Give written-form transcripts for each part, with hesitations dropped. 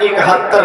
71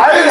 1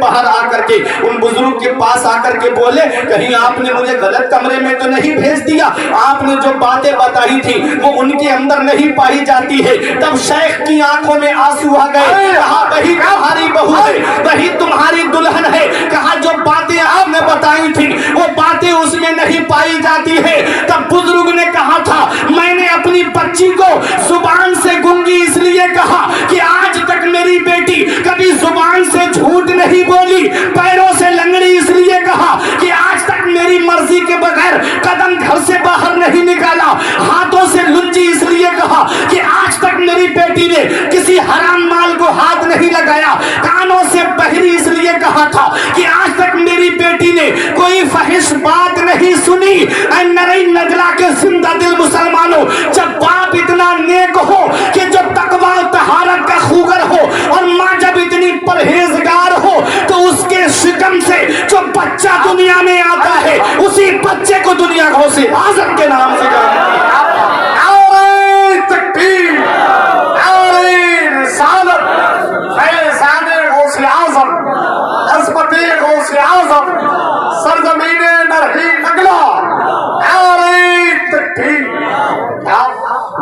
باہر آ کر کے ان بزرگ کے پاس آ کر کے بولے کہیں آپ نے مجھے غلط کمرے میں تو نہیں بھیج دیا, آپ نے جو باتیں بتائی تھی وہ ان کے اندر نہیں پائی جاتی ہے. تب شیخ کی آنکھوں میں آنسو آ گئے, کہا وہی تمہاری بہو ہے, وہی تمہاری دلہن ہے, کہا جو باتیں آپ نے بتائی تھی وہ باتیں اس میں نہیں پائی جاتی ہے. تب بزرگ نے کہا تھا میں نے اپنی بچی کو زبان سے گنگی اس لیے کہا کہ آج تک میری بیٹی کبھی زبان سے جھوٹ نہیں بولی, پیروں سے لنگڑی اس لیے کہا کہ آج تک میری مرضی کے بغیر قدم گھر سے باہر نہیں نکالا, ہاتھوں سے لنجی اس لیے کہا کہ آج تک میری بیٹی نے کسی حرام مال کو ہاتھ نہیں لگایا, کانوں سے بہری اس لیے کہا تھا کہ آج تک میری بیٹی نے کوئی فحش بات نہیں سنی. اے نرئی نجلا کے زندہ دل مسلمانوں, جب باپ اتنا نیک ہو کہ جو تقوی و طہارت کا خوگر ہو اور ماں جب اتنی پرہیزگار ہو تو اس کے شکم سے جو بچہ دنیا میں آتا ہے اسی بچے کو دنیا غوث اعظم کے نام سے جانتی ہے. نعرہ تکبیر, نعرہ رسالت, فیضان غوث اعظم, عظمت غوث اعظم, سرزمین نرہی نگلا, نعرہ تکبیر.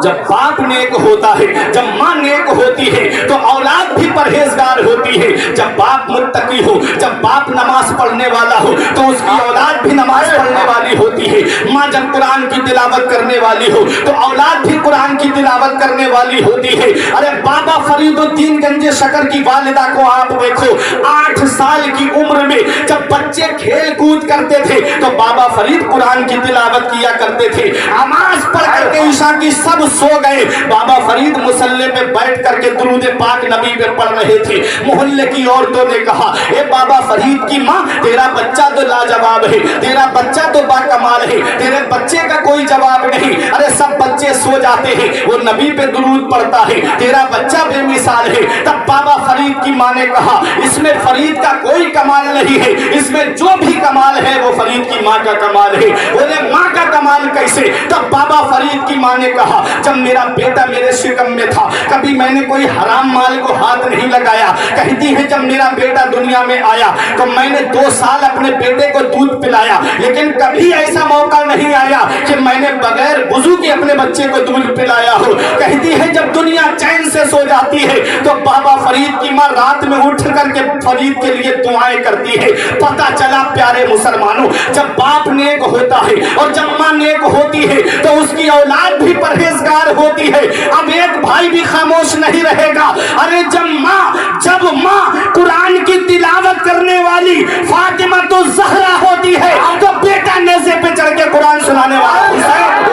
جب باپ نیک ہوتا ہے, جب ماں نیک ہوتی ہے تو اولاد بھی پرہیزگار ہوتی ہے. جب باپ متقی ہو, جب باپ نماز پڑھنے والا ہو تو اس کی اولاد بھی نماز پڑھنے والی ہوتی ہے. ماں جب قرآن کی تلاوت کرنے والی ہو تو اولاد بھی قرآن کی تلاوت کرنے والی ہوتی ہے. ارے بابا فرید الدین گنج شکر کی والدہ کو آپ دیکھو, 8 سال کی عمر میں جب بچے کھیل کود کرتے تھے تو بابا فرید قرآن کی تلاوت کیا کرتے تھے. نماز پڑھ کر کے عشاء کی سب سو گئے, بابا فرید مصلی پہ بیٹھ کر کے درود پاک نبی پہ پڑھ رہے تھے. محلے کی عورتوں نے کہا اے بابا فرید کی ماں, تیرا بچہ تو لاجواب ہے, تیرا بچہ تو با کمال ہے, تیرے بچے کا کوئی جواب نہیں. ارے سب بچے سو جاتے ہیں, وہ نبی پہ درود پڑھتا ہے, تیرا بچہ بے مثال ہے. تب بابا فرید کی ماں نے کہا اس میں فرید کا کوئی کمال نہیں ہے, اس میں جو بھی کمال ہے وہ فرید کی ماں کا کمال ہے. بولے ماں کا کمال کیسے؟ تب بابا فرید کی ماں نے کہا جب میرا بیٹا میرے شکم میں تھا کبھی میں نے کوئی حرام مال کو ہاتھ نہیں لگایا. کہتی ہے جب میرا بیٹا دنیا میں آیا تو میں نے 2 سال اپنے بیٹے کو دودھ پلایا, لیکن کبھی ایسا موقع نہیں آیا کہ میں نے بغیر وضو کے اپنے بچے کو دودھ پلایا ہو. کہتی ہے جب دنیا چین سے سو جاتی ہے تو بابا فرید کی ماں رات میں اٹھ کر کے فرید کے لیے دعائیں کرتی ہے. پتہ چلا پیارے مسلمانوں, جب باپ نیک ہوتا ہے اور جب ماں نیک ہوتی ہے تو اس کی اولاد بھی پرہیزگار ہوتی ہے. اب ایک بھائی بھی خاموش نہیں رہے گا. ارے جب ماں قرآن کی تلاوت کرنے والی فاطمہ تو زہرا ہوتی ہے تو بیٹا نیزے پہ چڑھ کے قرآن سنانے والا حسین.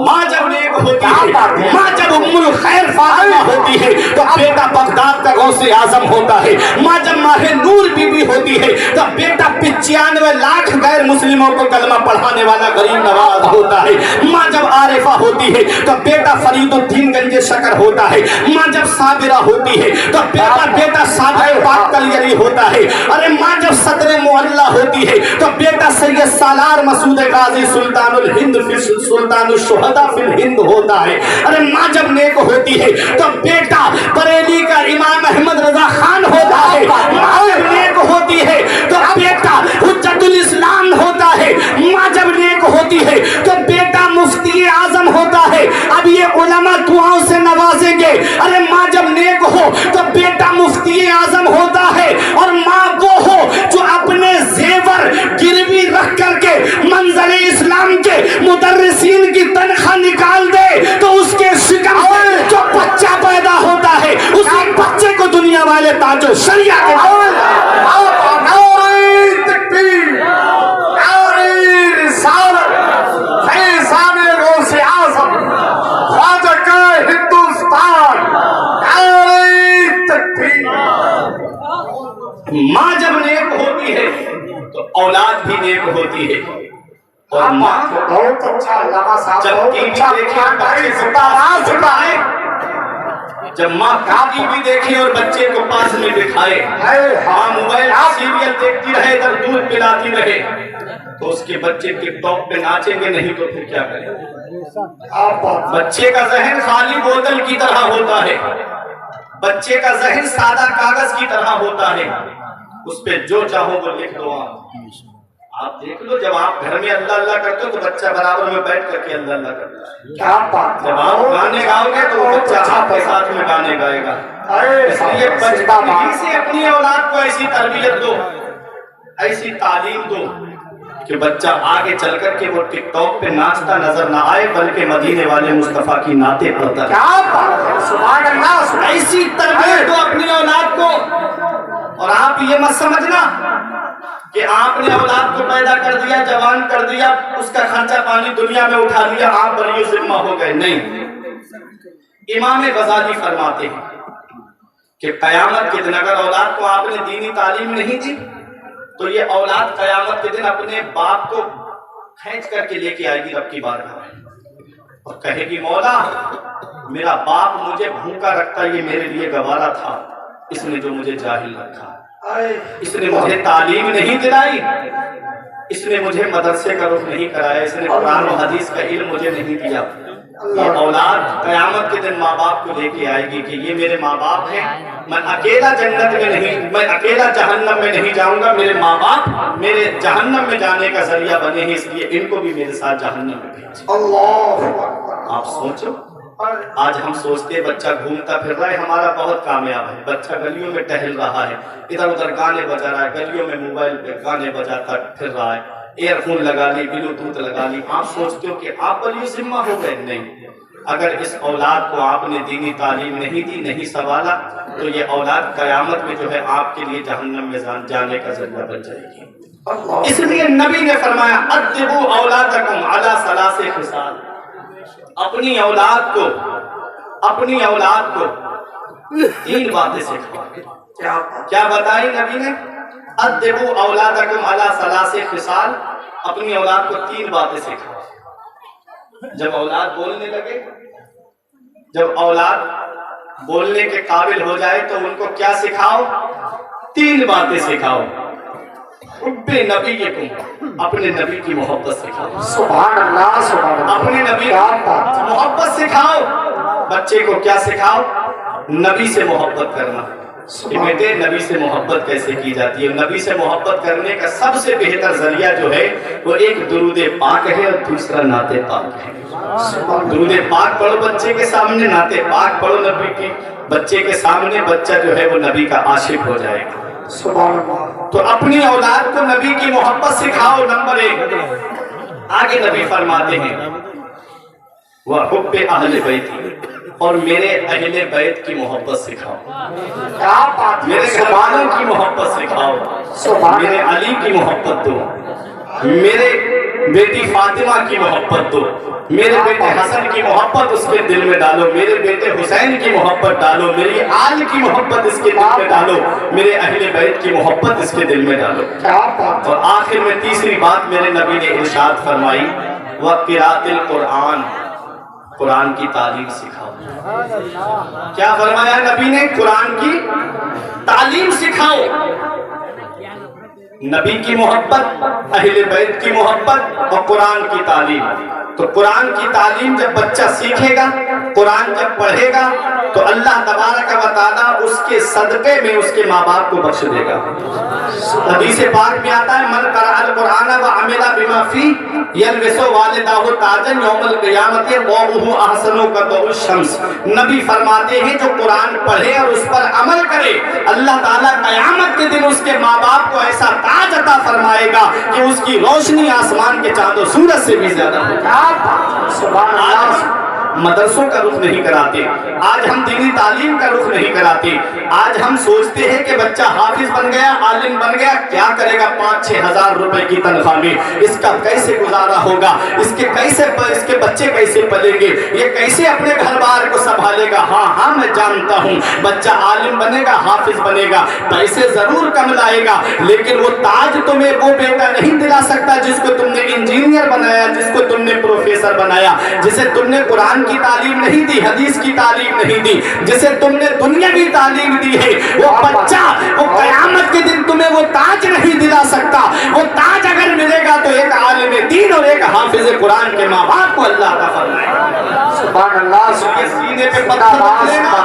ماں جب نیک ہوتی ہے, ماں جب ام الخیر فاطمہ ہوتی ہے تو بیٹا بغداد کا غوث اعظم ہوتا ہے. ماں جب ماہ نور بی بی ہوتی ہے تو بیٹا 95 لاکھ غیر مسلموں کو کلمہ پڑھانے والا غریب نواز ہوتا ہے. ماں جب عارفہ ہوتی ہے تو بیٹا فرید الدین گنج شکر ہوتا ہے. ماں جب صابرہ ہوتی ہے تو بیٹا صادق پاک کلیری ہوتا ہے. ارے ماں جب صدر معلّہ ہوتی ہے تو بیٹا سید سالار مسعود غازی سلطان الہند سلطان الشہداء فی الہند ہوتا ہے. ارے ماں جب نیک ہوتی ہے تو بیٹا بریلی کا امام احمد رضا خان ہوتا ہے. ماں جب نیک ہوتی ہے تو بیٹا حجت الاسلام ہوتا ہے. ماں جب نیک ہوتی ہے تو بیٹا مفتی اعظم ہوتا ہے. اب یہ علماء دعاؤں سے نوازیں گے. ارے ماں جب نیک ہو تو بیٹا مفتی اعظم ہوتا ہے, اور ماں وہ ہو جو اپنے زیور گروی رکھ کر کے منزل اسلام کے مدرسین کی تنخواہ نکال دے تو اس کے شکم سے جو بچہ پیدا ہوتا ہے اسی بچے کو دنیا والے تاج و شریعہ کے ماں جب نیک ہوتی ہے تو اولاد بھی نیک ہوتی ہے. اور ماں بہت اچھا علامہ صاحب, جب ٹی وی دیکھے, جب ماں ٹی وی دیکھے اور بچے کو پاس میں بٹھائے, ماں موبائل سیریل دیکھتی رہے ادھر دودھ پلاتی رہے تو اس کے بچے ٹک ٹاک پہ ناچیں گے نہیں تو پھر کیا کریں؟ بچے کا ذہن خالی بوتل کی طرح ہوتا ہے. بچے کا ذہن سادہ کاغذ کی طرح ہوتا ہے، اس پہ جو چاہو وہ لکھ دو آپ دیکھ لو جب آپ گھر میں اللہ اللہ کرتے ہو تو بچہ برابر میں بیٹھ کر کے اللہ اللہ کرتا ہے. کیا بات ہے. جب آپ گانے گاؤ گے تو وہ بچہ آپ کے ساتھ میں گانے گائے گا. اس لیے بچپن ہی سے اپنی اولاد کو ایسی تربیت دو، ایسی تعلیم دو کہ بچہ آگے چل کر کے وہ ٹک ٹاک پہ ناچتا نظر نہ آئے بلکہ مدینے والے مصطفیٰ کی نعتیں پڑھتا ہے. کیا بات ہے. سبحان اللہ. ایسی تربیت دو اپنی اولاد کو. اور آپ یہ مت سمجھنا کہ آپ نے اولاد کو پیدا کر دیا، جوان کر دیا، اس کا خرچہ پانی دنیا میں اٹھا لیا، آپ بری ذمہ ہو گئے. نہیں، امام غزالی فرماتے ہیں کہ قیامت کے دن اگر اولاد کو آپ نے دینی تعلیم نہیں دی تو یہ اولاد قیامت کے دن اپنے باپ کو کھینچ کر کے لے کے آئے گی رب کی بارگاہ میں اور کہے گی مولا میرا باپ مجھے بھوکا رکھتا یہ میرے لیے گوارا تھا، اس نے جو مجھے جاہل رکھا، اس نے مجھے تعلیم نہیں دلائی، اس نے مجھے مدرسے کا رخ نہیں کرایا، اس نے قرآن و حدیث کا علم مجھے نہیں دیا. یہ اولاد قیامت کے دن ماں باپ کو لے کے آئے گی کہ یہ میرے ماں باپ ہیں، میں اکیلا جنت میں نہیں، میں اکیلا جہنم میں نہیں جاؤں گا، میرے ماں باپ میرے جہنم میں جانے کا ذریعہ بنے ہیں، اس لیے ان کو بھی میرے ساتھ جہنم میں بھیجیں. اللہ. آپ سوچو آج ہم سوچتے بچہ گھومتا پھر رہا ہے ہمارا بہت کامیاب ہے، بچہ گلیوں میں ٹہل رہا ہے، ادھر ادھر گانے بجا رہا ہے، گلیوں میں موبائل پہ گانے بجاتا پھر رہا ہے، ایئر فون لگا لی، بلوٹوتھ لگا لی. آپ سوچتے ہو کہ آپ بلی ذمہ ہو گئے. نہیں، اگر اس اولاد کو آپ نے دینی تعلیم نہیں دی، نہیں سنبھالا تو یہ اولاد قیامت میں جو ہے آپ کے لیے جہنم میں جانے کا ذریعہ بن جائے گی. اس لیے نبی نے فرمایا ادبوا اولادکم علی ثلاث خصال. اپنی اولاد کو تین باتیں سکھاؤ. کیا بتائی نبی نے؟ ادبوا اولادکم علی ثلاث خصال. اپنی اولاد کو تین باتیں سکھاؤ. جب اولاد بولنے لگے، جب اولاد بولنے کے قابل ہو جائے تو ان کو کیا سکھاؤ؟ تین باتیں سکھاؤ. حب نبیکم، اپنے نبی کی محبت سکھاؤ. سبحان اللہ. سبحان اللہ. اپنے نبی کی محبت سکھاؤ. بچے کو کیا سکھاؤ؟ نبی سے محبت کرنا. کہ بیٹے نبی سے محبت کیسے کی جاتی ہے. نبی سے محبت کرنے کا سب سے بہتر ذریعہ جو ہے وہ ایک درود پاک ہے اور دوسرا نعت پاک ہے. درود پاک پڑھو بچے کے سامنے، نعت پاک پڑھو نبی کی، بچے کے سامنے بچہ جو ہے وہ نبی کا عاشق ہو جائے گا. سبحان اللہ. تو اپنی اولاد کو نبی کی محبت سکھاؤ. نمبر 1. آگے نبی فرماتے ہیں وَحُبِّ أَهْلِ بَيْتِ، اور میرے اہل بیت کی محبت سکھاؤ. کیا بات. میرے گھر والوں کی محبت سکھاؤ. میرے علی کی محبت دو، میرے بیٹی فاطمہ کی محبت دو، میرے بیٹے حسن کی محبت اس کے دل میں ڈالو، میرے بیٹے حسین کی محبت ڈالو، میری آل کی محبت اس کے دل میں ڈالو، میرے اہل بیت کی محبت اس کے دل میں ڈالو. اور آخر میں تیسری بات میرے نبی نے ارشاد فرمائی وَقِرَاتِ الْقُرْآنِ، قرآن کی تعلیم سکھاؤ. کیا فرمایا نبی نے؟ قرآن کی تعلیم سکھاؤ. نبی کی محبت، اہل بیت کی محبت اور قرآن کی تعلیم. تو قرآن کی تعلیم جب بچہ سیکھے گا، قرآن جب پڑھے گا تو اللہ تبارک و تعالیٰ اس کے صدقے میں اس کے ماں باپ کو بخش دے گا. حدیث پاک میں آتا ہے من قرأ القرآن وعمل بما فیہ یلبس والدہ تاجا یوم القیامت ضوءہ احسن کضوء الشمس. نبی فرماتے ہیں جو قرآن پڑھے اور اس پر عمل کرے اللہ تعالیٰ قیامت کے دن اس کے ماں باپ کو ایسا تاج عطا فرمائے گا کہ اس کی روشنی آسمان کے چاند و سورج سے بھی زیادہ ہوگا. سبحان اللہ. مدرسوں کا رخ نہیں کراتے، آج ہم دینی تعلیم کا رخ نہیں کراتے. آج ہم سوچتے ہیں کہ بچہ حافظ بن گیا، عالم بن گیا، کیا کرے گا 5-6 ہزار روپے کی تنخواہ میں، اس کا کیسے گزارا ہوگا، اس کے بچے کیسے پلیں گے، یہ کیسے اپنے گھر بار کو سنبھالے گا. ہاں میں جانتا ہوں بچہ عالم بنے گا، حافظ بنے گا، پیسے ضرور کم لائے گا، لیکن وہ تاج تمہیں وہ بیٹا نہیں دلا سکتا جس کو تم نے انجینئر بنایا، جس کو تم نے پروفیسر بنایا، جسے تم نے قرآن کی تعلیم نہیں دی، حدیث کی تعلیم نہیں دی، جسے تم نے دنیاوی تعلیم دی ہے. وہ بچہ وہ قیامت کے دن تمہیں وہ تاج نہیں دلا سکتا. وہ تاج اگر ملے گا تو ایک عالم دین اور ایک حافظ قرآن کے ماں باپ کو اللہ عطا فرمائے گا. سبحان اللہ. سینے پہ پتھر رکھ لینا،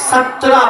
17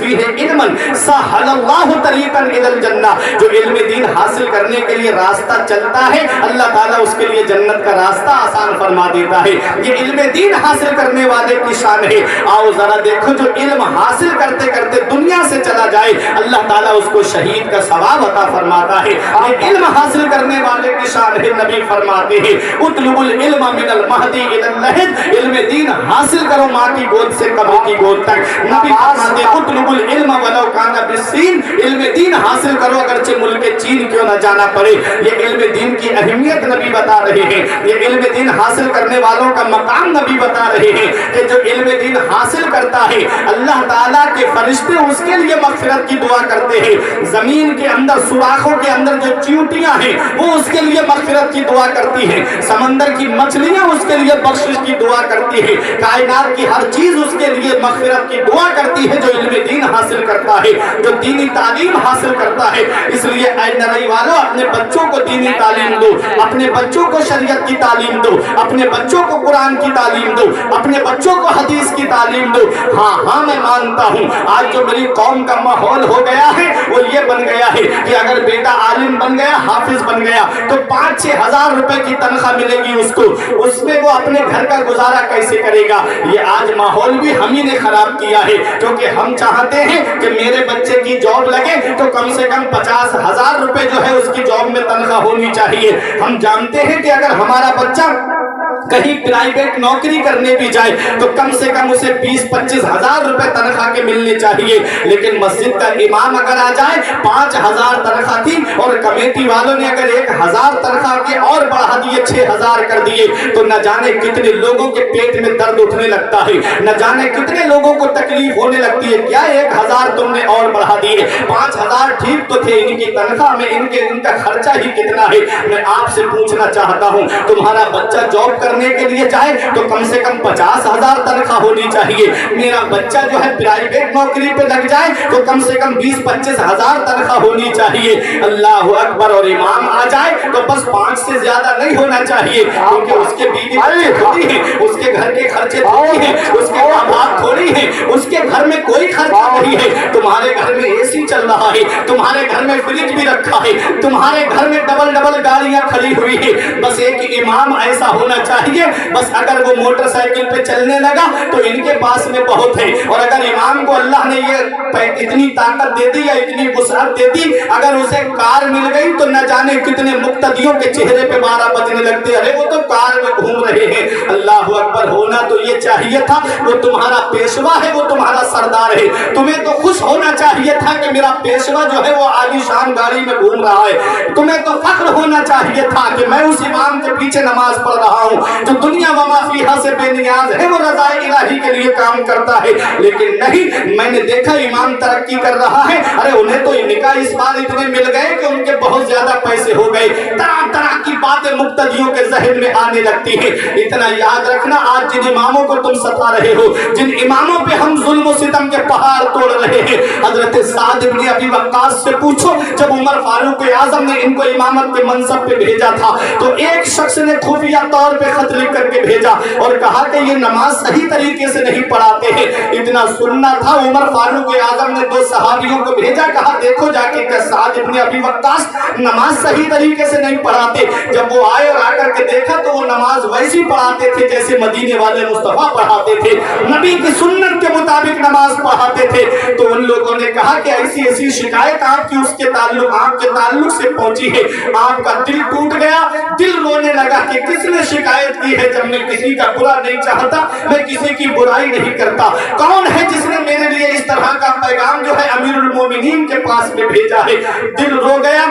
فیہ علما سہل اللہ طریقاً الی الجنہ، جو علم دین حاصل کرنے کے لیے راستہ چلتا ہے اللہ تعالیٰ اس کے لیے جنت کا راستہ آسان فرما دیتا ہے۔ یہ علم دین حاصل کرنے والے کی شان ہے۔ آؤ ذرا دیکھو جو علم حاصل کرتے کرتے دنیا سے چلا جائے اللہ تعالیٰ اس کو شہید کا ثواب عطا فرماتا ہے۔ یہ علم حاصل کرنے والے کی شان ہے۔ نبی فرماتے ہیں اطلب العلم من المہدی الی اللحد، علم دین حاصل کرو ماں کی گود سے قبر کی گود تک۔ نبی فرماتے ہیں اطلب العلم ولو کان بالصین، علم دین حاصل کرو اگرچہ ملک چین کیوں نہ جانا پڑے۔ یہ علم دین کی اہمیت نبی بتا رہے ہیں، یہ علم دین حاصل کرنے والوں کا مقام نبی بتا رہے ہیں کہ جو علم دین حاصل کرتا ہے اللہ تعالیٰ کے فرشتے اس کے لیے مغفرت کی دعا کرتے ہیں۔ زمین کے اندر سوراخوں کے اندر جو چیونٹیاں ہیں وہ اس کے لیے مغفرت کی دعا کرتی ہیں، سمندر کی مچھلیاں اس کے لیے بخشش کی دعا کرتی ہیں، کائنات کی ہر چیز اس کے لیے مغفرت کی دعا کرتی ہے جو علم دین حاصل کرتا ہے، جو دینی تعلیم حاصل کرتا ہے۔ اس لیے اے نرائی والوں اپنے بچوں کو دینی تعلیم دو، اپنے بچوں کو شریعت کی تعلیم دو، اپنے بچوں کو قرآن کی تعلیم دو، اپنے بچوں کو حدیث کی تعلیم دو۔ ہاں میں مانتا ہوں آج جو میری قوم کا ماحول ہو گیا ہے وہ یہ بن گیا ہے کہ اگر بیٹا عالم بن گیا، حافظ بن گیا تو 5-6 ہزار روپے کی تنخواہ ملے گی اس کو، اس میں وہ اپنے گھر کا گزارا کیسے کرے گا؟ یہ آج ماحول بھی ہم ہی نے خراب کیا ہے، کیونکہ ہم چاہتے ہیں کہ میرے بچے کی جاب لگے تو کم سے کم 50,000 روپے جو ہے اس کی جاب میں تنخواہ ہونی چاہیے۔ ہم جانتے ہیں کہ اگر ہمارا بچہ کہیں پرائیویٹ نوکری کرنے بھی جائے تو کم سے کم اسے 20-25 ہزار روپے تنخواہ کے ملنے چاہیے، لیکن مسجد کا امام اگر آ جائے 5,000 تنخواہ تھی اور کمیٹی والوں نے اگر 1,000 تنخواہ کے اور بڑھا دیے 6,000 کر دیے تو نہ جانے کتنے لوگوں کے پیٹ میں درد اٹھنے لگتا ہے، نہ جانے کتنے لوگوں کو تکلیف ہونے لگتی ہے۔ کیا 1,000 تم نے اور بڑھا دیے؟ 5,000 ٹھیک تو تھے، ان کی تنخواہ میں ان کا خرچہ ہی کتنا ہے۔ میں آپ سے پوچھنا چاہتا ہوں تمہارا بچہ جاب کرنے کے لیے جائے تو کم سے کم 50,000 تنخواہ ہونی چاہیے، میرا بچہ جو ہے پرائیویٹ نوکری پہ لگ جائے تو کم سے کم 20-25 ہزار تنخواہ ہونی چاہیے۔ اللہ اکبر، اور امام آ جائے تو بس 5 سے زیادہ نہیں ہونا چاہیے، کیونکہ اس کے بیوی بچے تھوڑی ہیں، اس کے گھر کے خرچے تھوڑی ہیں، اس کے آباد تھوڑی ہیں، اس کے گھر میں کوئی خرچہ نہیں ہے۔ تمہارے گھر میں اے سی چل رہا ہے، تمہارے گھر میں فریج بھی رکھا ہے، تمہارے گھر میں ڈبل گاڑیاں کھڑی ہوئی ہے، بس ایک امام ایسا ہونا چاہیے بس اگر وہ موٹر سائیکل پہ چلنے لگا تو ان کے پاس میں بہت ہے، اور اگر امام کو اللہ نے یہ اتنی طاقت دے دی یا اتنی وسعت دے دی اگر اسے کار مل گئی تو نہ جانے کتنے مقتدیوں کے چہرے پہ 12 بجنے لگتے، ارے وہ تو کار میں گھوم رہے ہیں۔ اللہ اکبر، ہونا تو یہ چاہیے تھا وہ تمہارا پیشوا ہے، وہ تمہارا سردار ہے، تمہیں تو خوش ہونا چاہیے تھا کہ میرا پیشوا جو ہے وہ عالی شان گاڑی میں گھوم رہا ہے، تمہیں تو فخر ہونا چاہیے تھا کہ میں اس امام کے پیچھے نماز پڑھ رہا ہوں جو دنیا وما فیہا سے بے نیاز ہے، وہ رضا الہی کے لیے کام کرتا ہے۔ لیکن نہیں، میں نے دیکھا امام ترقی کر رہا ہے، ارے انہیں تو نکاح اس بار اتنے مل گئے کہ ان کے بہت زیادہ پیسے ہو گئے، طرح کی باتیں مقتدیوں کے ذہن میں آنے لگتی ہیں۔ اتنا یاد رکھنا آج جن اماموں کو تم ستا رہے ہو، جن اماموں پہ ہم ظلم و ستم کے پہاڑ توڑ رہے ہیں، حضرت سعد بن ابی وقاص سے پوچھو جب عمر فاروق اعظم نے ان کو امامت کے منصب پہ بھیجا تھا تو ایک شخص نے خفیہ طور پہ خط لکھ کر کے بھیجا اور کہا کہ یہ نماز صحیح طریقے سے نہیں پڑھاتے ہیں۔ اتنا سننا تھا، عمر فاروق اعظم نے 2 صحابیوں کو بھیجا، کہا دیکھو جا کے کہ سعد بن ابی وقاص نماز صحیح طریقے سے نہیں پڑھاتے۔ جب وہ آئے اور آ کر کے دیکھا تو وہ نماز ویسی پڑھاتے تھے جیسے مدینے والے مصطفیٰ پڑھاتے تھے، نبی کی سنت کے مطابق نماز پڑھاتے تھے۔ تو ان لوگوں نے کہا کہ ایسی شکایت آپ کی آپ کے تعلق سے پہنچی ہے، آپ کا دل ٹوٹ گیا، دل رونے لگا کہ کس نے شکایت کی ہے؟ جب میں کسی کا برا نہیں چاہتا، میں کسی کی برائی نہیں کرتا، کون ہے جس نے میرے لیے اس طرح کا پیغام جو ہے امیر المومنین کے پاس میں بھیجا ہے؟ دل رو گیا،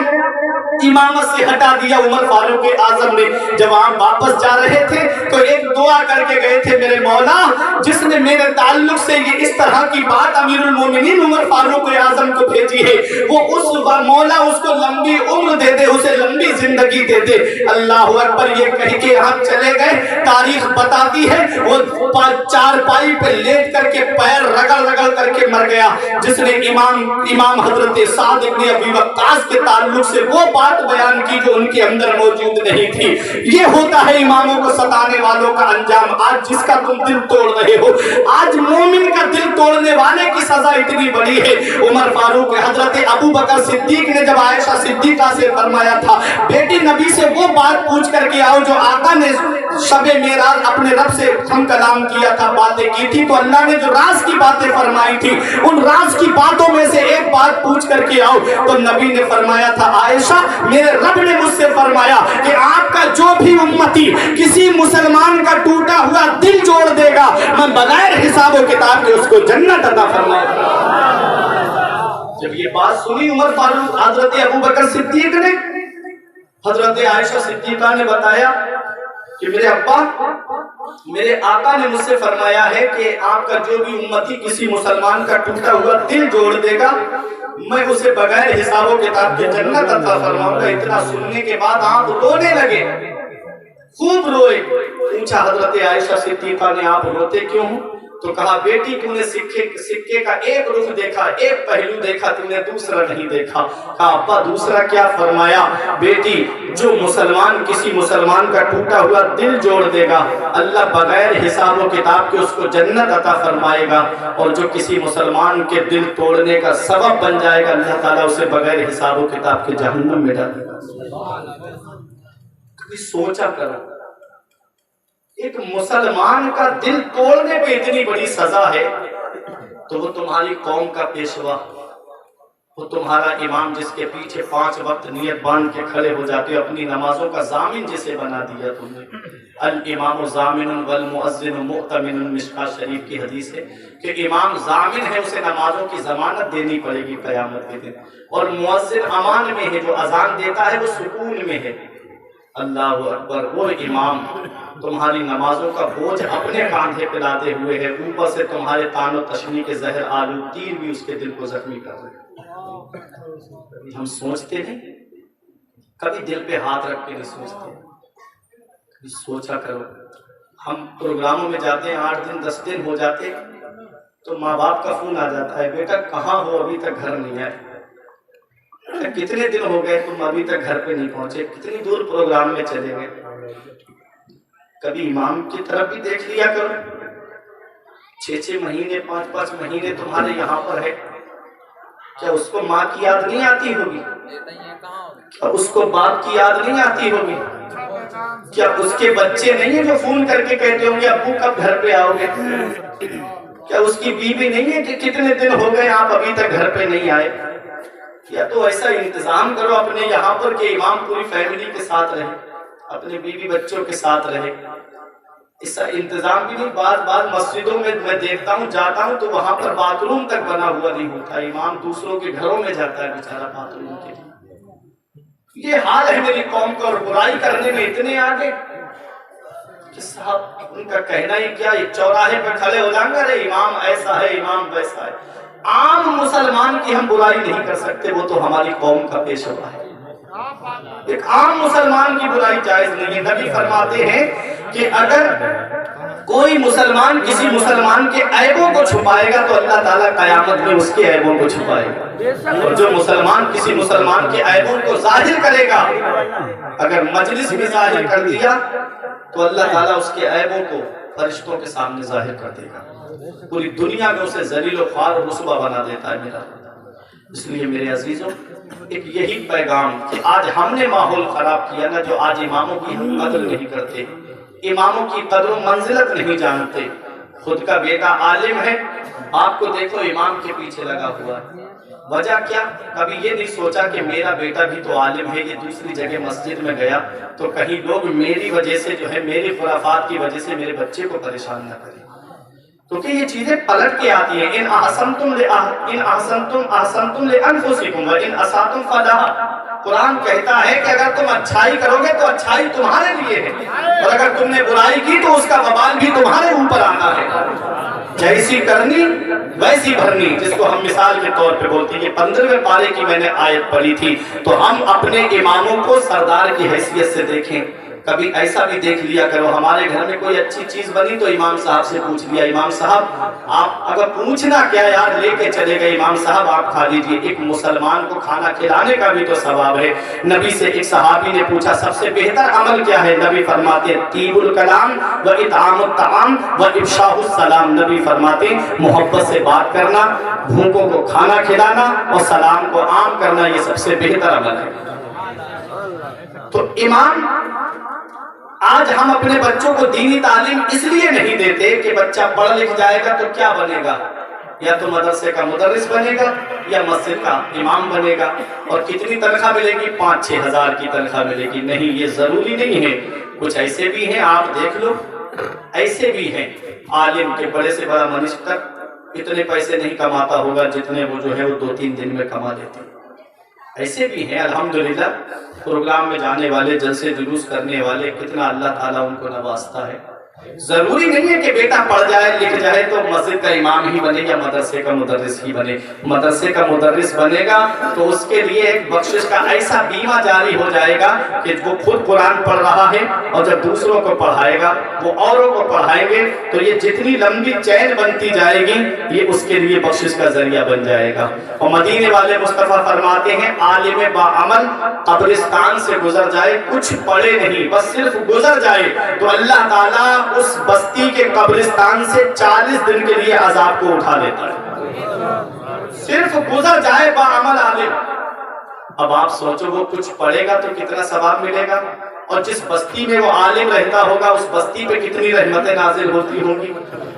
امامت سے ہٹا دیا عمر فاروق اعظم نے۔ جب آپ واپس جا رہے تھے تو ایک دعا کر کے گئے تھے، میرے مولا جس نے میرے تعلق سے یہ اس طرح کی بات امیر المومنین عمر فاروق اعظم کو بھیجی ہے، وہ اس مولا اس کو لمبی عمر دے دے، اسے لمبی زندگی دے دے۔ اللہ اکبر، یہ کہہ کے آپ چلے گئے۔ تاریخ بتاتی ہے وہ 4 پائی پہ لیٹ کر کے پیر رگڑ کر کے مر گیا، جس نے امام حضرت سعد بن ابی وقاص کے تعلق سے وہ بات بیان کی جو ان کے اندر موجود نہیں تھی۔ یہ ہوتا ہے اماموں کو ستانے والا والوں کا انجام آج جس کا تم دل توڑ رہے ہو، آج مومن کا دل توڑنے والے کی سزا اتنی بڑی ہے۔ عمر فاروق حضرت ابو بکر صدیق نے جب عائشہ صدیقہ سے فرمایا تھا بیٹی نبی سے وہ بات پوچھ کر کے آؤ جو آقا نے شب معراج اپنے رب سے ہم کلام کیا تھا، باتیں کی تھی، تو اللہ نے جو راز کی باتیں فرمائی تھی ان راز کی باتوں میں سے ایک بات پوچھ کر کے آؤ، تو نبی نے فرمایا تھا عائشہ میرے رب نے مجھ سے فرمایا کہ آپ کا جو بھی امتی کسی مسلمان کا ٹوٹا ہوا دل جوڑ دے گا میں بغیر حساب و کتاب کے اس کو جنت عطا فرماؤں گا۔ جب یہ بات سنی عمر فاروق حضرت ابو بکر صدیق نے، حضرت عائشہ صدیقہ نے بتایا کہ میرے ابا میرے آقا نے مجھ سے فرمایا ہے کہ آپ کا جو بھی امتی کسی مسلمان کا ٹوٹا ہوا دل جوڑ دے گا میں اسے بغیر حساب و کتاب کے جنت عطا فرماؤں گا۔ اتنا سننے کے بعد آپ رونے لگے، خوب روئے۔ پوچھا حضرت عائشہ صدیقہ نے آپ روتے کیوں ہوں؟ تو کہا بیٹی تم نے سکے کا ایک رخ دیکھا، ایک پہلو دیکھا، تم نے دوسرا نہیں دیکھا۔ کہا ابا دوسرا کیا؟ فرمایا بیٹی جو مسلمان کسی مسلمان کا ٹوٹا ہوا دل جوڑ دے گا اللہ بغیر حساب و کتاب کے اس کو جنت عطا فرمائے گا، اور جو کسی مسلمان کے دل توڑنے کا سبب بن جائے گا اللہ تعالیٰ اسے بغیر حساب و کتاب کے جہنم میں ڈالے گا۔ کبھی سوچا کرو ایک مسلمان کا دل توڑنے پہ اتنی بڑی سزا ہے، تو وہ تمہاری قوم کا پیشوا، وہ تمہارا امام جس کے پیچھے 5 وقت نیت باندھ کے کھڑے ہو جاتے ہو، اپنی نمازوں کا ضامن جسے بنا دیا تم نے۔ الامام ضامن والمؤذن مؤتمن، مشکوٰۃ شریف کی حدیث ہے کہ امام ضامن ہے، اسے نمازوں کی ضمانت دینی پڑے گی قیامت کے دن، اور مؤذن امان میں ہے، جو اذان دیتا ہے وہ سکون میں ہے۔ اللہ اکبر، وہ امام تمہاری نمازوں کا بوجھ اپنے کاندھے پہ لاتے ہوئے ہے، اوپر سے تمہارے طعن و تشنیع کے زہر آلود تیر بھی اس کے دل کو زخمی کر رہے ہیں۔ ہم سوچتے نہیں، کبھی دل پہ ہاتھ رکھ کے نہیں سوچتے، کبھی سوچا کرو۔ ہم پروگراموں میں جاتے ہیں 8 دن 10 دن ہو جاتے تو ماں باپ کا فون آ جاتا ہے بیٹا کہاں ہو ابھی تک گھر نہیں آئے، کتنے دن ہو گئے تم ابھی تک گھر پہ نہیں پہنچے، کتنی دور پروگرام میں چلے گئے۔ کبھی امام کی طرف بھی دیکھ لیا کرو، 6 مہینے 5 مہینے تمہارے یہاں پر ہے، کیا اس کو ماں کی یاد نہیں آتی ہوگی؟ کیا اس کو باپ کی یاد نہیں آتی ہوگی؟ کیا اس کے بچے نہیں ہیں جو فون کر کے کہتے ہوں گے ابو کب گھر پہ آؤ گے؟ کیا اس کی بیوی نہیں ہے کہ کتنے دن ہو گئے آپ ابھی تک گھر پہ نہیں آئے؟ یا تو ایسا انتظام کرو اپنے یہاں پر کہ امام پوری فیملی کے ساتھ رہے، اپنے بیوی بچوں کے ساتھ رہے۔ ایسا انتظام بھی نہیں، بعض مسجدوں میں میں دیکھتا ہوں جاتا ہوں تو وہاں پر باتھ روم تک بنا ہوا نہیں ہوتا، امام دوسروں کے گھروں میں جاتا ہے بیچارہ باتھ روم کے لیے۔ یہ حال ہے میری قوم کا، اور برائی کرنے میں اتنے آگے کہ صاحب ان کا کہنا ہی کیا، یہ چوراہے پہ کھڑے ہو جائیں گے ارے امام ایسا ہے امام ویسا ہے۔ عام مسلمان کی ہم برائی نہیں کر سکتے، وہ تو ہماری قوم کا پیشوا ہے۔ ایک عام مسلمان کی برائی جائز نہیں ہے۔ نبی فرماتے ہیں کہ اگر کوئی مسلمان کسی مسلمان کے عیبوں کو چھپائے گا تو اللہ تعالیٰ قیامت میں اس کے عیبوں کو چھپائے گا، اور جو مسلمان کسی مسلمان کے عیبوں کو ظاہر کرے گا، اگر مجلس میں ظاہر کر دیا تو اللہ تعالیٰ اس کے عیبوں کو فرشتوں کے سامنے ظاہر کر دے گا، پوری دنیا میں اسے ذلیل و خوار و رسوا بنا دیتا ہے میرا۔ اس لیے میرے عزیزوں ایک یہی پیغام کہ آج ہم نے ماحول خراب کیا نا، جو آج اماموں کی ہم قدر نہیں کرتے، اماموں کی قدر و منزلت نہیں جانتے۔ خود کا بیٹا عالم ہے، آپ کو دیکھو امام کے پیچھے لگا ہوا ہے، وجہ کیا؟ کبھی یہ نہیں سوچا کہ میرا بیٹا بھی تو عالم ہے، یہ دوسری جگہ مسجد میں گیا تو کہیں لوگ میری وجہ سے جو ہے میری خرافات کی وجہ سے میرے بچے کو پریشان نہ کریں، کیونکہ یہ چیزیں پلٹ کے آتی ہیں۔ ان احسنتم لانفسکم وان اسأتم فلہا، قرآن کہتا ہے کہ اگر تم اچھائی کرو گے تو اچھائی تمہارے لیے ہے، اور اگر تم نے برائی کی تو اس کا وبال بھی تمہارے اوپر آنا ہے۔ جیسی کرنی ویسی بھرنی، جس کو ہم مثال کے طور پہ بولتے ہیں۔ یہ 15ویں پارے کی میں نے آیت پڑھی تھی، تو ہم اپنے اماموں کو سردار کی حیثیت سے دیکھیں، کبھی ایسا بھی دیکھ لیا کرو، ہمارے گھر میں کوئی اچھی چیز بنی تو امام صاحب سے پوچھ لیا، امام صاحب آپ اگر پوچھنا کیا یار لے کے چلے گئے، امام صاحب آپ کھا لیجئے۔ ایک مسلمان کو کھانا کھلانے کا بھی تو ثواب ہے۔ نبی سے ایک صحابی نے پوچھا سب سے بہتر عمل کیا ہے؟ نبی فرماتے طیب الکلام و اطعام الطعام و افشاء السلام۔ نبی فرماتے محبت سے بات کرنا، بھوکوں کو کھانا کھلانا اور سلام کو عام کرنا، یہ سب سے بہتر عمل ہے۔ تو امام، آج ہم اپنے بچوں کو دینی تعلیم اس لیے نہیں دیتے کہ بچہ پڑھ لکھ جائے گا تو کیا بنے گا، یا تو مدرسے کا مدرس بنے گا یا مسجد کا امام بنے گا، اور کتنی تنخواہ ملے گی؟ 5-6 ہزار کی تنخواہ ملے گی۔ نہیں، یہ ضروری نہیں ہے۔ کچھ ایسے بھی ہیں، آپ دیکھ لو، ایسے بھی ہیں عالم کے بڑے سے بڑا منسٹر اتنے پیسے نہیں کماتا ہوگا جتنے وہ جو ہے وہ 2-3 دن میں کما لیتے ہیں۔ ایسے بھی ہیں الحمدللہ، پروگرام میں جانے والے، جلسے جلوس کرنے والے، کتنا اللہ تعالیٰ ان کو نوازتا ہے۔ ضروری نہیں ہے کہ بیٹا پڑھ جائے لکھ جائے تو مسجد کا امام ہی بنے یا مدرسے کا مدرس ہی بنے۔ مدرسے کا مدرس بنے گا تو اس کے لیے ایک بخشش کا ایسا بیمہ جاری ہو جائے گا کہ وہ خود قرآن پڑھ رہا ہے اور جب دوسروں کو پڑھائے گا وہ اوروں کو پڑھائیں گے، تو یہ جتنی لمبی چین بنتی جائے گی یہ اس کے لیے بخشش کا ذریعہ بن جائے گا۔ اور مدینے والے مصطفیٰ فرماتے ہیں عالم باعمل قبرستان سے گزر جائے، کچھ پڑھے نہیں، بس صرف گزر جائے، تو اللہ تعالیٰ اس بستی کے قبرستان سے 40 دن کے لیے عذاب کو اٹھا لیتا ہے۔ صرف گزر جائے باعمل عالم۔ اب آپ سوچو وہ کچھ پڑھے گا تو کتنا ثواب ملے گا، اور جس بستی میں وہ عالم رہتا ہوگا اس بستی پہ کتنی رحمتیں نازل ہوتی ہوں گی،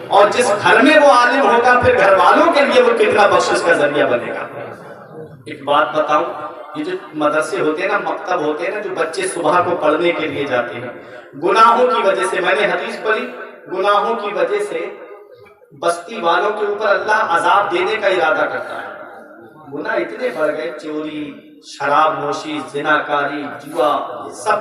اور جس گھر میں وہ عالم ہوگا پھر گھر والوں کے لیے وہ کتنا بخشش کا ذریعہ بنے گا۔ ایک بات بتاؤں، یہ جو مدرسے ہوتے ہیں نا، مکتب ہوتے ہیں نا، جو بچے صبح کو پڑھنے کے لیے جاتے ہیں، گناہوں کی وجہ سے، میں نے حدیث پڑھی، گناہوں کی وجہ سے بستی والوں کے اوپر اللہ عذاب دینے کا ارادہ کرتا ہے۔ گناہ اتنے بڑھ گئے، چوری، شراب نوشی، زناکاری، جوا، سب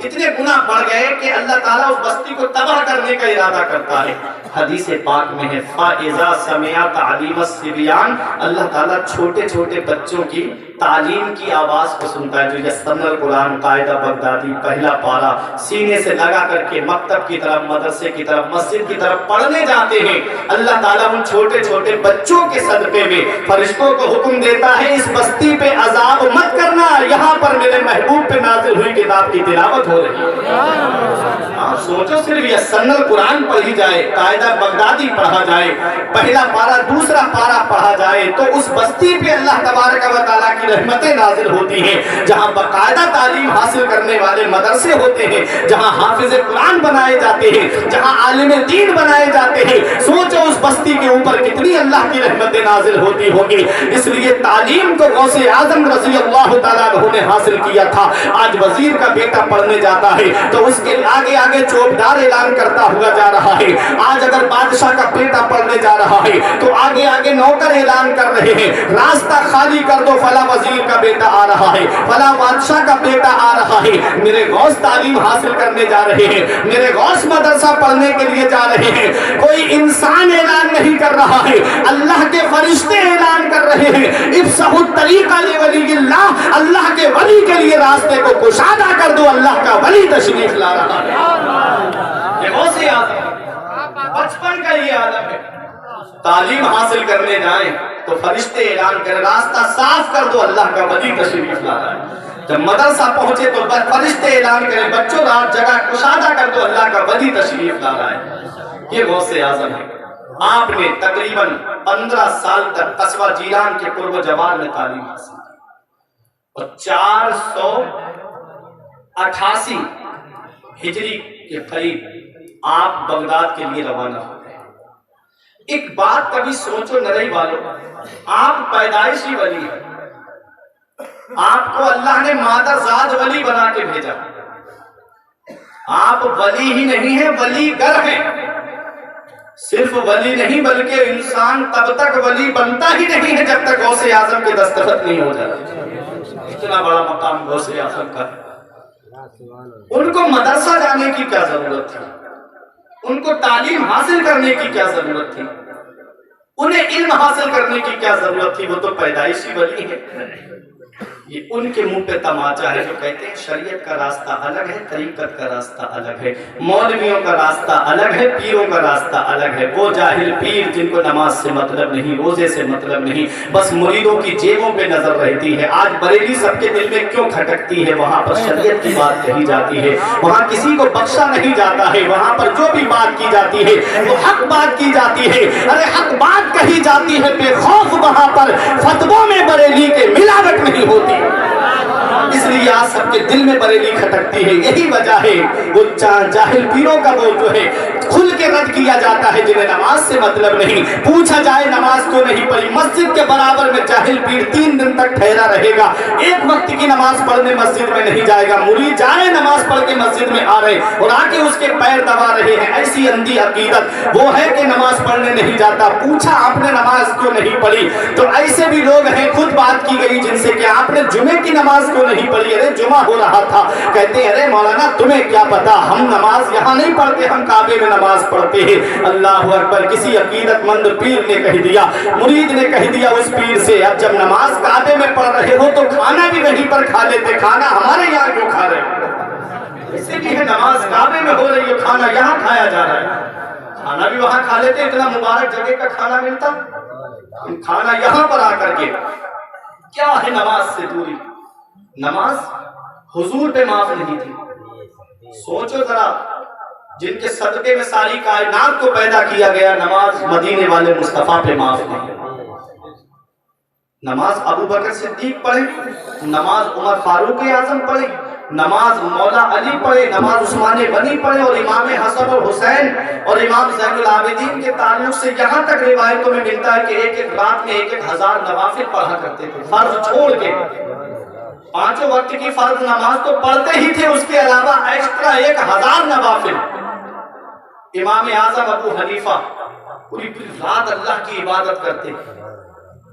اتنے گناہ بڑھ گئے کہ اللہ تعالیٰ اس بستی کو تباہ کرنے کا ارادہ کرتا ہے۔ حدیث پاک میں ہے فَإِذَا سَمِعَ تَعْلِيمَ الصِّبْيَانِ، اللہ تعالیٰ چھوٹے چھوٹے بچوں کی تعلیم کی آواز کو سنتا ہے، جو یسن القرآن قاعدہ بغدادی پہلا پارہ سینے سے لگا کر کے مکتب کی طرف، مدرسے کی طرف، مسجد کی طرف پڑھنے جاتے ہیں، اللہ تعالیٰ ان چھوٹے چھوٹے بچوں کے صدقے میں فرشتوں کو حکم دیتا ہے اس بستی پہ عذاب مت کرنا، یہاں پر میرے محبوب پہ نازل ہوئی کتاب کی تلاوت ہو رہی ہے۔ سوچو صرف یسن القرآن پڑھی جائے، قاعدہ بغدادی پڑھا جائے، پہلا پارہ دوسرا پارہ پڑھا جائے، تو اس بستی پہ اللہ تبارک و تعالیٰ کی رحمتیں نازل ہوتی ہیں۔ جہاں باقاعدہ تعلیم حاصل کرنے والے مدرسے ہوتے ہیں، جہاں حافظ قرآن بنائے جاتے ہیں، جہاں عالم دین بنائے جاتے ہیں، سوچو اس بستی کے اوپر کتنی اللہ کی رحمتیں نازل ہوتی ہوگی۔ اس لیے تعلیم کو غوث اعظم رضی اللہ تعالیٰ عنہ نے حاصل کیا تھا۔ آج وزیر کا بیٹا پڑھنے جاتا ہے تو اس کے آگے آگے چوبدار اعلان کرتا ہوا جا رہا ہے۔ آج اگر بادشاہ کا بیٹا پڑھنے جا رہا ہے تو آگے آگے نوکر اعلان کر رہے ہیں راستہ خالی کر دو، فلاں وزیر کا بیٹا آ رہا ہے، فلاں بادشاہ کا بیٹا آ رہا ہے۔ میرے غوث تعلیم حاصل کرنے جا رہے ہیں، میرے غوث مدرسہ پڑھنے کے لیے جا رہے ہیں۔ کوئی انسان اعلان نہیں کر رہا ہے، اللہ کے فرشتے اعلان کر رہے ہیں افسحوا الطریق لولی اللہ، اللہ کے ولی کے لیے راستے کو کشادہ کر دو، اللہ کا ولی تشریف لا رہا ہے۔ یہ غوث اعظم بچپن کا یہ عالم ہے۔ تعلیم حاصل کرنے جائیں تو فرشتے اعلان کریں راستہ صاف کر دو، اللہ کا ولی تشریف لا رہا ہے۔ جب مدرسہ پہنچے تو فرشتے اعلان کریں بچوں رات جگہ کشادہ کر دو، اللہ کا ولی تشریف لا رہا ہے۔ یہ غوث اعظم ہے۔ آپ نے تقریباً 15 سال تک قصبہ جیلان کے قرب جوار میں تعلیم حاصل کی اور 488 ہجری کے قریب آپ بغداد کے لیے روانہ ہو گئے۔ ایک بات کبھی سوچو نرئی والوں، آپ پیدائشی ولی ہیں، آپ کو اللہ نے مادر زاد ولی بنا کے بھیجا۔ آپ ولی ہی نہیں ہیں، ولی گر ہیں۔ صرف ولی نہیں بلکہ انسان تب تک ولی بنتا ہی نہیں ہے جب تک غوث اعظم کے دستخط نہیں ہو جاتا۔ اتنا بڑا مقام غوث اعظم کا۔ ان کو مدرسہ جانے کی کیا ضرورت تھی؟ ان کو تعلیم حاصل کرنے کی کیا ضرورت تھی؟ انہیں علم حاصل کرنے کی کیا ضرورت تھی؟ وہ تو پیدائشی ولی ہے۔ یہ ان کے منہ پہ تماچا ہے جو کہتے ہیں شریعت کا راستہ الگ ہے، طریقت کا راستہ الگ ہے، مولویوں کا راستہ الگ ہے، پیروں کا راستہ الگ ہے۔ وہ جاہل پیر جن کو نماز سے مطلب نہیں، روزے سے مطلب نہیں، بس مریدوں کی جیبوں پہ نظر رہتی ہے۔ آج بریلی سب کے دل میں کیوں کھٹکتی ہے؟ وہاں پر شریعت کی بات کہی جاتی ہے، وہاں کسی کو بخشا نہیں جاتا ہے، وہاں پر جو بھی بات کی جاتی ہے وہ حق بات کی جاتی ہے۔ ارے حق بات کہی جاتی ہے بے خوف، وہاں پر فتووں میں بریلی کے ملاوٹ نہیں ہوتی، اس لیے آج سب کے دل میں بریلی کھٹکتی ہے۔ یہی وجہ ہے وہ جاہل پیروں کا وہ جو ہے کھل کے رد کیا جاتا ہے جنہیں نماز سے مطلب نہیں۔ پوچھا جائے نماز کیوں نہیں پڑھی؟ مسجد کے برابر میں جاہل پیر 3 دن تک ٹھہرا رہے گا، ایک وقت کی نماز پڑھنے مسجد میں نہیں جائے گا۔ مرید جائے نماز پڑھ کے مسجد میں آ رہے اور آ کے اس کے پیر دبا رہے ہیں، ایسی اندھی عقیدت وہ ہے کہ نماز پڑھنے نہیں جاتا۔ پوچھا آپ نے نماز کیوں نہیں پڑھی؟ تو ایسے بھی لوگ ہیں، خود بات کی گئی جن سے کہ آپ نے جمعے کی نماز کیوں نہیں پڑھی؟ ارے جمعہ ہو رہا تھا۔ کہتے ہیں ارے مولانا تمہیں کیا پتا، ہم نماز یہاں نہیں پڑھتے، ہم کعبے میں نماز پڑھتے ہیں۔ اللہ اکبر! کسی عقیدت مند پیر نے کہہ دیا، مرید نے کہہ دیا اس پیر سے، اب جب نماز کعبے میں پڑھ رہے ہو تو کھانا بھی وہیں پر کھا لیتے، کھانا ہمارے یہاں کیوں کھا رہے ہو؟ اس لیے ہے نماز کعبے میں ہو رہی ہے، کھانا یہاں کھایا جا رہا ہے، کھانا بھی وہاں کھا لیتے، اتنا مبارک جگہ کا کھانا ملتا، کھانا یہاں پر آ کر کے کیا ہے نماز سے دوری؟ نماز حضور پہ معاف نہیں تھی۔ سوچو ذرا، جن کے صدقے میں ساری کائنات کو پیدا کیا گیا، نماز مدینے والے مصطفیٰ پہ معاف نہیں۔ نماز ابو بکر صدیق پڑھے، نماز عمر فاروق اعظم پڑھے، نماز مولا علی پڑھے، نماز عثمان غنی پڑھے، اور امام حسن اور حسین اور امام زین العابدین کے تعلق سے یہاں تک روایتوں میں ملتا ہے کہ ایک ایک رات میں 1,000 نوافل پڑھا کرتے تھے، فرض چھوڑ کے۔ 5 وقت کی فرض نماز تو پڑھتے ہی تھے، اس کے علاوہ ایکسٹرا 1,000 نوافل۔ امام اعظم ابو حنیفہ پوری رات اللہ کی عبادت کرتے۔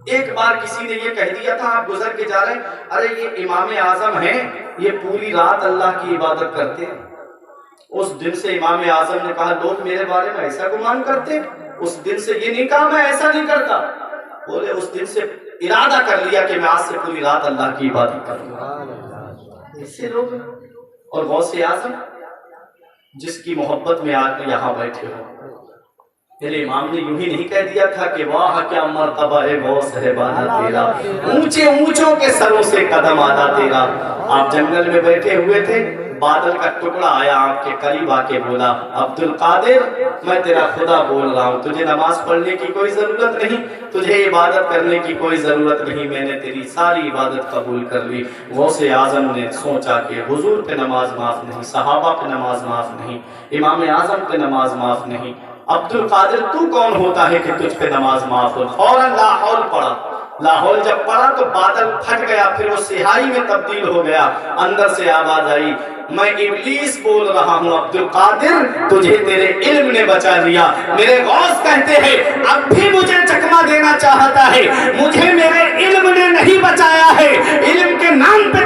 ایک بار کسی نے یہ کہہ دیا تھا، آپ گزر کے جا رہے ہیں، ارے یہ امام اعظم ہیں، یہ پوری رات اللہ کی عبادت کرتے ہیں۔ اس دن سے امام اعظم نے کہا لوگ میرے بارے میں ایسا گمان کرتے، اس دن سے یہ نہیں کہا میں ایسا نہیں کرتا، بولے اس دن سے ارادہ کر لیا کہ میں آج سے پوری رات اللہ کی عبادت کروں۔ ایسے لوگ، اور غوث اعظم جس کی محبت میں آج یہاں بیٹھے ہو، میرے امام نے یوں ہی نہیں کہہ دیا تھا کہ واہ کیا مرتبہ ہے غوث ہے بالا تیرا، اونچے اونچوں کے سروں سے قدم آنا تیرا۔ آپ جنگل میں بیٹھے ہوئے تھے، بادل کا ٹکڑا آیا آپ کے قریب آ کے بولا عبد القادر میں تیرا خدا بول رہا ہوں، تجھے نماز پڑھنے کی کوئی ضرورت نہیں، تجھے عبادت کرنے کی کوئی ضرورت نہیں، میں نے تیری ساری عبادت قبول کر لی۔ غوث اعظم نے سوچا کہ حضور پہ نماز معاف نہیں، صحابہ پہ نماز معاف نہیں، امام اعظم پہ نماز معاف نہیں، عبد القادر تو کون ہوتا ہے کہ تجھ پہ نماز معاف ہو؟ فوراً لا حول پڑھا، لا حول جب پڑھا تو بادل پھٹ گیا، پھر وہ سیاہی میں تبدیل ہو گیا، اندر سے آواز آئی میں ابلیس بول رہا ہوں عبد القادر تجھے تیرے علم نے بچا لیا۔ میرے غوث کہتے ہیں اب بھی مجھے چکما دینا چاہتا ہے، مجھے میرے علم نے نہیں بچایا ہے، علم کے نام پہ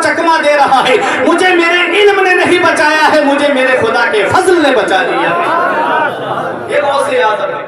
چکما دے رہا ہے، مجھے میرے علم نے نہیں بچایا ہے، مجھے میرے خدا کے فضل نے بچا لیا ہے۔ یہ غوث اعظم ہے،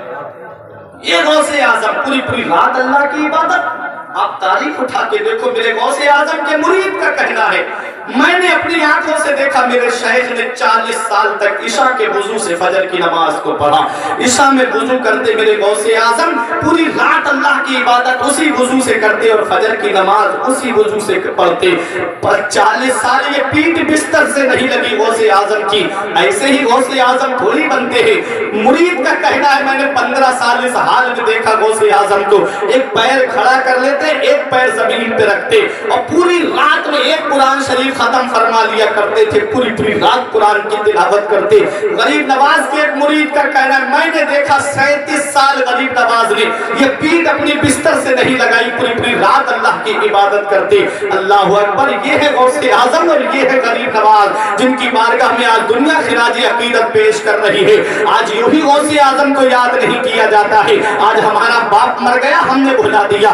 یہ غوث اعظم پوری رات اللہ کی عبادت۔ آپ تاریخ اٹھا کے دیکھو، میرے غوث اعظم کے مرید کا کہنا ہے میں نے اپنی آنکھوں سے دیکھا میرے شیخ نے 40 سال تک عشاء کے وضو سے فجر کی نماز کو پڑھا، عشاء میں وضو کرتے میرے غوث اعظم پوری رات اللہ کی عبادت اسی وضو سے کرتے اور فجر کی نماز اسی وضو سے پڑھتے۔ پر 40 سال یہ پیٹ بستر سے نہیں لگی غوث اعظم کی، ایسے ہی غوث اعظم تھوڑی بنتے ہیں۔ مرید کا کہنا ہے میں نے 15 سال اس حال میں دیکھا غوث اعظم کو، ایک پیر کھڑا کر لیتے ایک پیر زمین پہ رکھتے اور پوری رات میں ایک قرآن شریف ختم فرما لیا کرتے تھے، پوری رات قرآن کی تلاوت کرتے۔ غریب نواز کے ایک مرید کا کہنا ہے میں نے دیکھا 37 سال غریب نواز نے یہ پیٹ اپنی بستر سے نہیں لگائی، پوری رات اللہ کی عبادت کرتے۔ اللہ اکبر! یہ ہے غوث اعظم اور یہ ہے غریب نواز جن کی بارگاہ میں آج دنیا خراج عقیدت پیش کر رہی ہے۔ آج یوں ہی غوث اعظم کو یاد نہیں کیا جاتا ہے، آج ہمارا باپ مر گیا ہم نے بھلا دیا،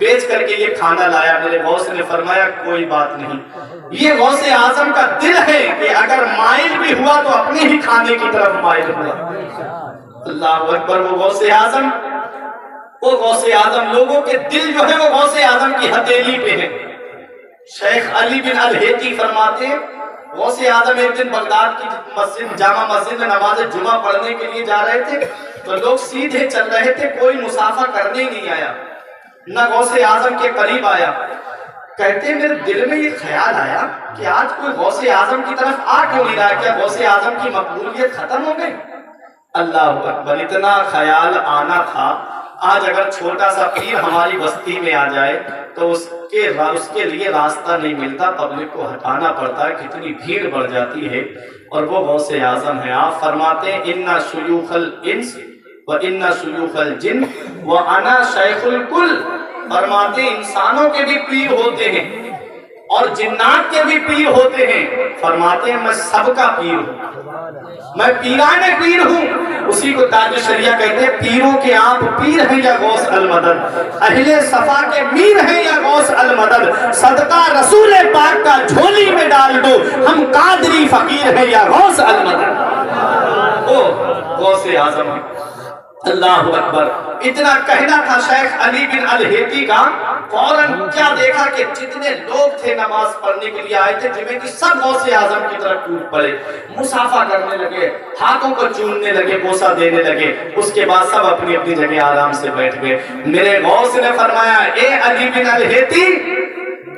بیچ کر کے یہ کھانا لایا۔ میرے غوث نے فرمایا کوئی بات نہیں، یہ غوث اعظم کا دل ہے کہ اگر مائل بھی ہوا تو اپنے ہی کھانے کی طرف مائل ہوا۔ اللہ اکبر۔ وہ غوث اعظم لوگوں کے دل جو ہے وہ غوث اعظم کی ہتھیلی پہ ہے۔ شیخ علی بن الہیتی فرماتے ہیں غوث اعظم ایک دن بغداد کی مسجد جامع مسجد میں نماز جمعہ پڑھنے کے لیے جا رہے تھے تو لوگ سیدھے چل رہے تھے، کوئی مسافہ کرنے ہی نہیں آیا، نہ غوث اعظم کے قریب آیا۔ کہتے میرے دل میں یہ خیال آیا کہ آج کوئی غوث اعظم کی طرف آ کیوں نہیں رہا، کیا غوث اعظم کی مقبولیت ختم ہو گئی؟ اللہ اکبر۔ اتنا خیال آنا تھا، آج اگر چھوٹا سا پیر ہماری بستی میں آ جائے تو اس کے لیے راستہ نہیں ملتا، پبلک کو ہٹانا پڑتا ہے، کتنی بھیڑ بڑھ جاتی ہے، اور وہ غوث اعظم ہے۔ آپ فرماتے ہیں اِنَّ شُیُوخَ الْإِنْسِ وَإِنَّ شُیُوخَ الْجِنِّ وَأَنَا شَیخُ الْکُلِّ۔ فرماتے ہیں انسانوں کے بھی پیر ہوتے ہیں اور جنات کے بھی پیر ہوتے ہیں، فرماتے ہیں میں سب کا پیر ہوں، میں پیران پیر ہوں۔ اسی کو تاج شریعہ کہتے ہیں پیروں کے آپ پیر ہیں یا غوث المدد، اہل صفا کے میر ہیں یا غوث المدد، صدقہ رسول پاک کا جھولی میں ڈال دو، ہم قادری فقیر ہیں یا غوث المدد۔ وہ غوث اعظم ہے۔ اللہ اکبر۔ اتنا کہنا تھا شیخ علی بن الہیتی کا، فوراً کیا دیکھا کہ جتنے لوگ تھے نماز پڑھنے کے لیے آئے تھے جمعے کی، سب غوث اعظم کی طرف ٹوٹ پڑے، مصافحہ کرنے لگے، ہاتھوں کو چومنے لگے، بوسہ دینے لگے۔ اس کے بعد سب اپنی اپنی جگہ آرام سے بیٹھ گئے۔ میرے غوث نے فرمایا اے علی بن الہیتی،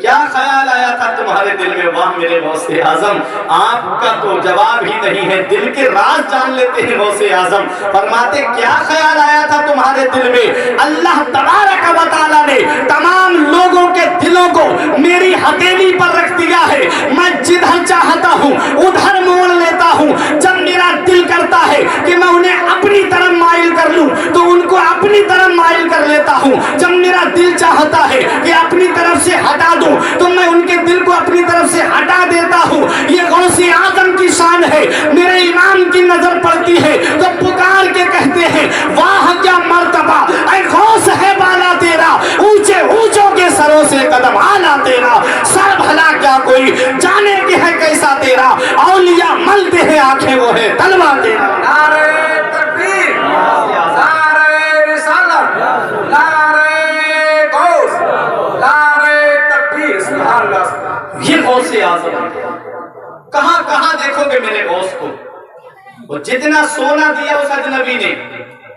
کیا خیال آیا تھا تمہارے دل میں؟ واہ میرے غوث اعظم، آپ کا تو جواب ہی نہیں ہے، دل کے راز جان لیتے ہیں غوث اعظم۔ فرماتے کیا خیال آیا تھا تمہارے دل میں؟ اللہ تبارک و تعالیٰ نے تمام لوگوں کے دلوں کو میری ہتھیلی پر رکھ دیا ہے، میں جدھر چاہتا ہوں ادھر موڑ لیتا ہوں۔ جب میرا دل کرتا ہے کہ میں انہیں اپنی طرف مائل کر لوں تو ان کو اپنی طرف مائل کر لیتا ہوں، جب میرا دل چاہتا ہے کہ اپنی طرف سے ہٹا دوں تو میں ان کے دل کو اپنی طرف سے ہٹا دیتا ہوں۔ یہ غوث اعظم کی شان ہے۔ میرے امام کی نظر پڑتی ہے تو پکار کے کہتے ہیں واہ کیا مرتبہ، اے غوث ہے بالا تیرا، اونچے اونچوں کے سروں سے قدم آنا تیرا، سر بھلا کیا کوئی جانے کہ ہے کیسا تیرا، اولیاء ملتے ہیں آنکھیں وہ ہے تلوا تیرا۔ نعرہ تکبیر، نعرہ رسالت، نعرہ غوث، نعرہ تکبیر، سبحان اللہ۔ یہ غوث اعظم ہے۔ کہاں کہاں دیکھو گے میرے غوث کو، وہ جتنا سونا دیا اس اجنبی نے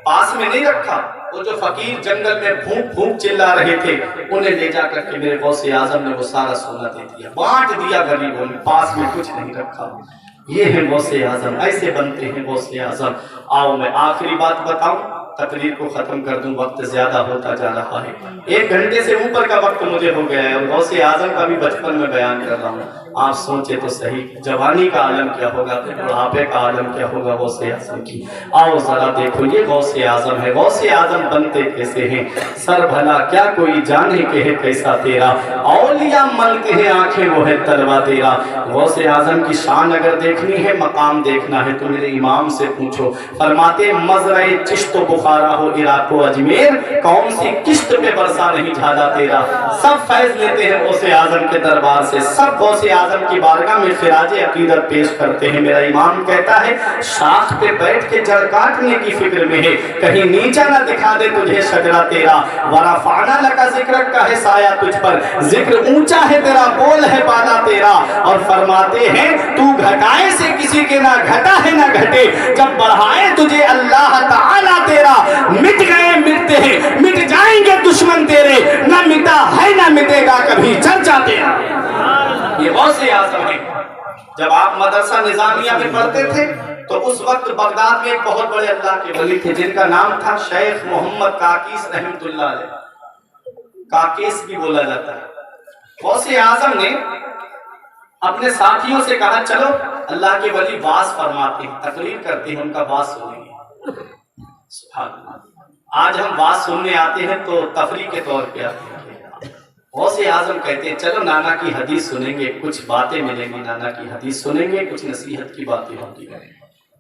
پاس میں نہیں رکھا، وہ جو فقیر جنگل میں بھوک بھوک چلا رہے تھے انہیں لے جا کر کے میرے غوث اعظم نے وہ سارا سونا دے دیا، بانٹ دیا غریبوں میں، پاس میں کچھ نہیں رکھا۔ یہ ہے غوث اعظم، ایسے بنتے ہیں غوث اعظم۔ آؤ میں آخری بات بتاؤں، تقریر کو ختم کر دوں، وقت زیادہ ہوتا جا رہا ہے، 1 گھنٹے سے اوپر کا وقت مجھے ہو گیا ہے، اور غوث اعظم کا بھی بچپن میں بیان کر رہا ہوں۔ آپ سوچے تو صحیح، جوانی کا عالم کیا ہوگا، پھر بڑھاپے کا عالم کیا ہوگا غوث اعظم کی۔ آؤ ذرا دیکھو، یہ غوث اعظم ہے۔ غوث اعظم بنتے کیسے ہیں؟ سر بھلا کیا کوئی جانے کہ ہے کیسا تیرا، اولیاء ملتے ہیں آنکھیں وہ ہے تلوا تیرا۔ غوث اعظم کی شان اگر دیکھنی ہے، مقام دیکھنا ہے تو میرے امام سے پوچھو۔ فرماتے مزرعہ چشت و بخارا ہو عراق و اجمیر، کون سی قسط پہ برسا نہیں جھالا تیرا۔ سب فیض لیتے ہیں غوث اعظم کے دربار سے، سب غوث اعظم کی بارگاہ میں خراج عقیدت پیش کرتے ہیں۔ میرا امام کہتا ہے شاخ پہ بیٹھ کے جڑ کاٹنے کی فکر میں ہے، کہیں نیچا نہ دکھا دے تجھے شجرہ تیرا۔ ورفعنا لک ذکرک کا ہے سایہ تجھ پر، ذکر اونچا ہے تیرا، بول ہے بالا تیرا۔ اور فرماتے ہیں تو گھٹائے سے کسی کے نہ گھٹا ہے نہ گھٹے، جب بڑھائے تجھے اللہ تعالیٰ تیرا۔ مٹ گئے مٹتے ہیں، مٹ جائیں گے دشمن تیرے، نہ مٹا ہے نہ مٹے گا کبھی چرچا تیرا۔ یہ غوث اعظم ہے۔ جب آپ مدرسہ نظامیہ میں پڑھتے تھے تو اس وقت بغداد میں ایک بہت بڑے اللہ کے ولی تھے جن کا نام تھا شیخ محمد کاکیس رحمت اللہ علیہ، کاکیس بھی بولا جاتا ہے۔ غوث اعظم نے اپنے ساتھیوں سے کہا چلو اللہ کے ولی واز فرماتے ہیں، تقریر کرتے ہیں، ان کا واز سنیں گے۔ سبحان اللہ۔ آج ہم واز سننے آتے ہیں تو تفریح کے طور پہ آتے ہیں۔ غوث اعظم کہتے ہیں چلو نانا کی حدیث سنیں گے، کچھ باتیں ملیں گی، نانا کی حدیث سنیں گے، کچھ نصیحت کی باتیں ہوں گی۔